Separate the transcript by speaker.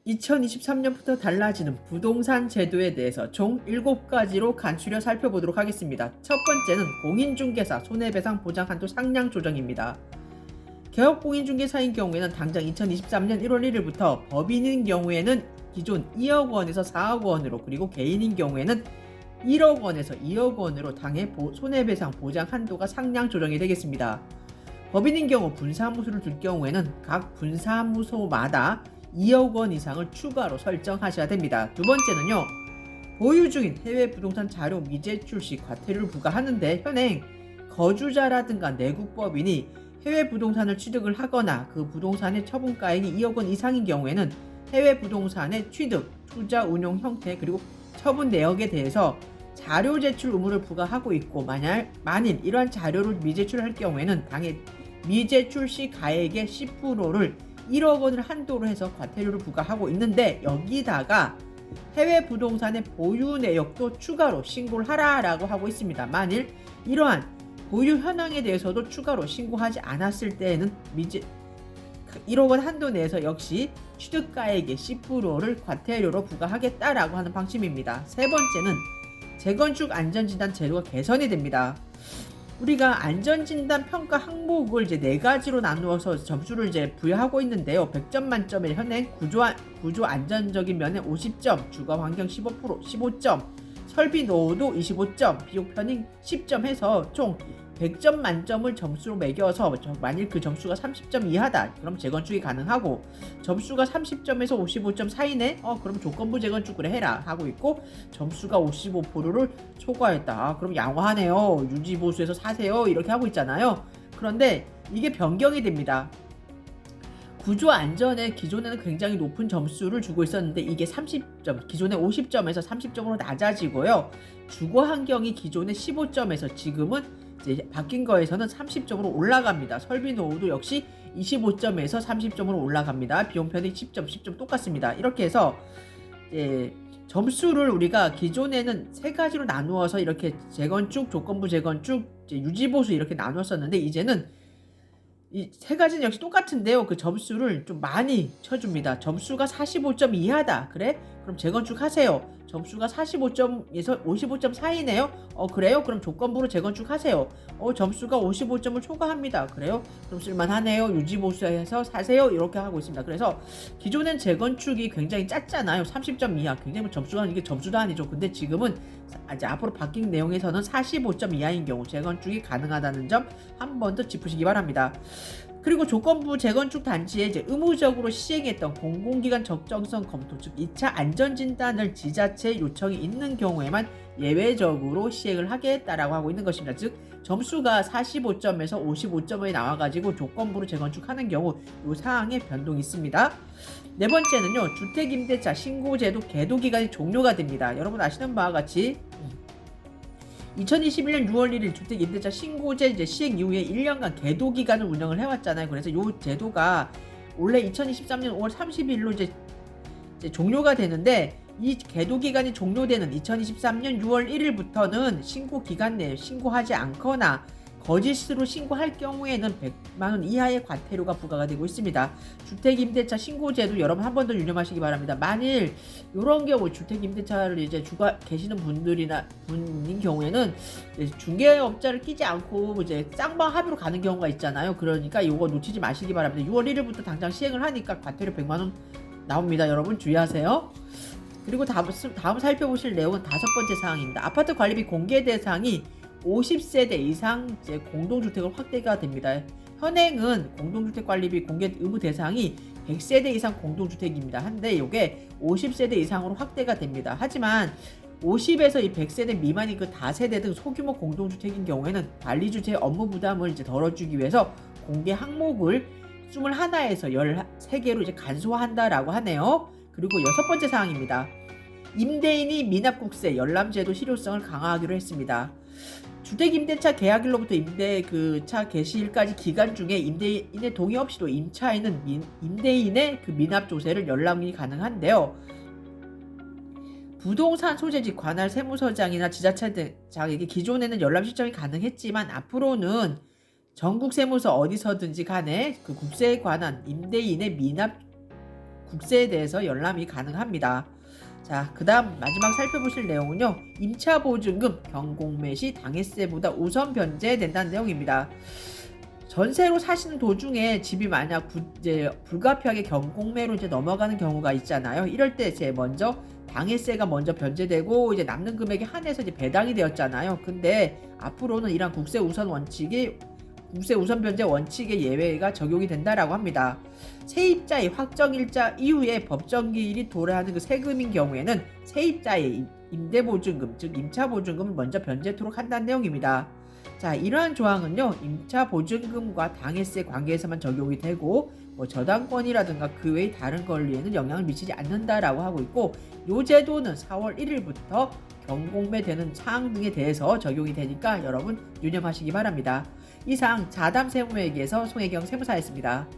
Speaker 1: 2023년부터 달라지는 부동산 제도에 대해서 총 7가지로 간추려 살펴보도록 하겠습니다. 첫 번째는 공인중개사 손해배상 보장 한도 상량 조정입니다. 개업 공인중개사인 경우에는 당장 2023년 1월 1일부터 법인인 경우에는 기존 2억 원에서 4억 원으로, 그리고 개인인 경우에는 1억 원에서 2억 원으로 당해 손해배상 보장 한도가 상량 조정이 되겠습니다. 법인인 경우 분사무소를 둘 경우에는 각 분사무소마다 2억 원 이상을 추가로 설정하셔야 됩니다. 두 번째는요, 보유 중인 해외 부동산 자료 미제출 시 과태료를 부과하는데, 현행 거주자라든가 내국법인이 해외 부동산을 취득을 하거나 그 부동산의 처분가액이 2억 원 이상인 경우에는 해외 부동산의 취득, 투자, 운용 형태, 그리고 처분 내역에 대해서 자료 제출 의무를 부과하고 있고, 만일 이러한 자료를 미제출할 경우에는 당해 미제출 시 가액의 10%를 1억 원을 한도로 해서 과태료를 부과하고 있는데, 여기다가 해외 부동산의 보유 내역도 추가로 신고를 하라라고 하고 있습니다. 만일 이러한 보유 현황에 대해서도 추가로 신고하지 않았을 때에는 1억 원 한도 내에서 역시 취득가액의 10%를 과태료로 부과하겠다라고 하는 방침입니다. 세 번째는 재건축 안전진단 제도가 개선이 됩니다. 우리가 안전진단 평가 항목을 이제 4가지로 나누어서 점수를 이제 부여하고 있는데요. 100점 만점에 현행 구조 안전적인 면에 50점, 주거 환경 15점, 설비 노후도 25점, 비용 편익 10점 해서 총 100점 만점을 점수로 매겨서 만일 그 점수가 30점 이하다, 그럼 재건축이 가능하고, 점수가 30점에서 55점 사이네? 그럼 조건부 재건축을 해라 하고 있고, 점수가 55%를 초과했다, 그럼 양호하네요, 유지보수해서 사세요, 이렇게 하고 있잖아요. 그런데 이게 변경이 됩니다. 구조 안전에 기존에는 굉장히 높은 점수를 주고 있었는데, 이게 30점, 기존에 50점에서 30점으로 낮아지고요. 주거 환경이 기존에 15점에서 지금은 이제 바뀐 거에서는 30점으로 올라갑니다. 설비 노후도 역시 25점에서 30점으로 올라갑니다. 비용 편익 10점 똑같습니다. 이렇게 해서 점수를 우리가 기존에는 3가지로 나누어서 이렇게 재건축, 조건부 재건축, 유지보수 이렇게 나누었었는데, 이제는 이 3가지는 역시 똑같은데요. 그 점수를 좀 많이 쳐줍니다. 점수가 45점 이하다, 그래? 그럼 재건축 하세요. 점수가 45점에서 55점 사이네요. 그래요? 그럼 조건부로 재건축 하세요. 점수가 55점을 초과합니다. 그래요? 그럼 쓸만하네요. 유지보수해서 사세요. 이렇게 하고 있습니다. 그래서 기존엔 재건축이 굉장히 짰잖아요. 30점 이하. 굉장히 점수가, 이게 점수도 아니죠. 근데 지금은 이제 앞으로 바뀐 내용에서는 45점 이하인 경우 재건축이 가능하다는 점 한 번 더 짚으시기 바랍니다. 그리고 조건부 재건축 단지에 이제 의무적으로 시행했던 공공기관 적정성 검토, 즉 2차 안전진단을 지자체 요청이 있는 경우에만 예외적으로 시행을 하겠다라고 하고 있는 것입니다. 즉 점수가 45점에서 55점에 나와가지고 조건부로 재건축하는 경우 이 사항에 변동이 있습니다. 네 번째는요, 주택임대차 신고제도 계도기간이 종료가 됩니다. 여러분 아시는 바와 같이 2021년 6월 1일 주택임대차 신고제 이제 시행 이후에 1년간 계도기간을 운영을 해왔잖아요. 그래서 이 제도가 원래 2023년 5월 30일로 이제 종료가 되는데, 이 계도기간이 종료되는 2023년 6월 1일부터는 신고기간 내에 신고하지 않거나 거짓으로 신고할 경우에는 100만원 이하의 과태료가 부과가 되고 있습니다. 주택임대차 신고제도 여러분 한 번 더 유념하시기 바랍니다. 만일 이런 경우 주택임대차를 이제 주고 계시는 분인 경우에는 중개업자를 끼지 않고 이제 쌍방 합의로 가는 경우가 있잖아요. 그러니까 이거 놓치지 마시기 바랍니다. 6월 1일부터 당장 시행을 하니까 과태료 100만원 나옵니다. 여러분 주의하세요. 그리고 다음 살펴보실 내용은 5번째 사항입니다. 아파트 관리비 공개 대상이 50세대 이상 이제 공동주택으로 확대가 됩니다. 현행은 공동주택 관리비 공개 의무 대상이 100세대 이상 공동주택입니다. 한데 이게 50세대 이상으로 확대가 됩니다. 하지만 50에서 이 100세대 미만이 그 다세대 등 소규모 공동주택인 경우에는 관리주체의 업무 부담을 이제 덜어주기 위해서 공개 항목을 21에서 13개로 이제 간소화한다라고 하네요. 그리고 6번째 사항입니다. 임대인이 미납국세 열람제도 실효성을 강화하기로 했습니다. 주택임대차 계약일로부터 임대차 개시일까지 기간 중에 임대인의 동의 없이도 임차인은 임대인의 그 미납조세를 열람이 가능한데요. 부동산 소재지 관할 세무서장이나 지자체장에게 기존에는 열람 신청이 가능했지만, 앞으로는 전국 세무서 어디서든지 간에 그 국세에 관한 임대인의 미납 국세에 대해서 열람이 가능합니다. 자, 그 다음 마지막 살펴보실 내용은요. 임차 보증금 경공매 시 당해세보다 우선 변제된다는 내용입니다. 전세로 사시는 도중에 집이 만약 이제 불가피하게 경공매로 이제 넘어가는 경우가 있잖아요. 이럴 때 이제 먼저 당해세가 먼저 변제되고 이제 남는 금액에 한해서 이제 배당이 되었잖아요. 근데 앞으로는 이런 국세 우선 변제 원칙의 예외가 적용이 된다라고 합니다. 세입자의 확정일자 이후에 법정기일이 도래하는 그 세금인 경우에는 세입자의 임대보증금, 즉 임차보증금을 먼저 변제토록 한다는 내용입니다. 자, 이러한 조항은요, 임차보증금과 당해세 관계에서만 적용이 되고 저당권이라든가 그 외의 다른 권리에는 영향을 미치지 않는다라고 하고 있고, 이 제도는 4월 1일부터 경공매되는 사항 등에 대해서 적용이 되니까 여러분 유념하시기 바랍니다. 이상 자담 세무회계에서 송혜경 세무사였습니다.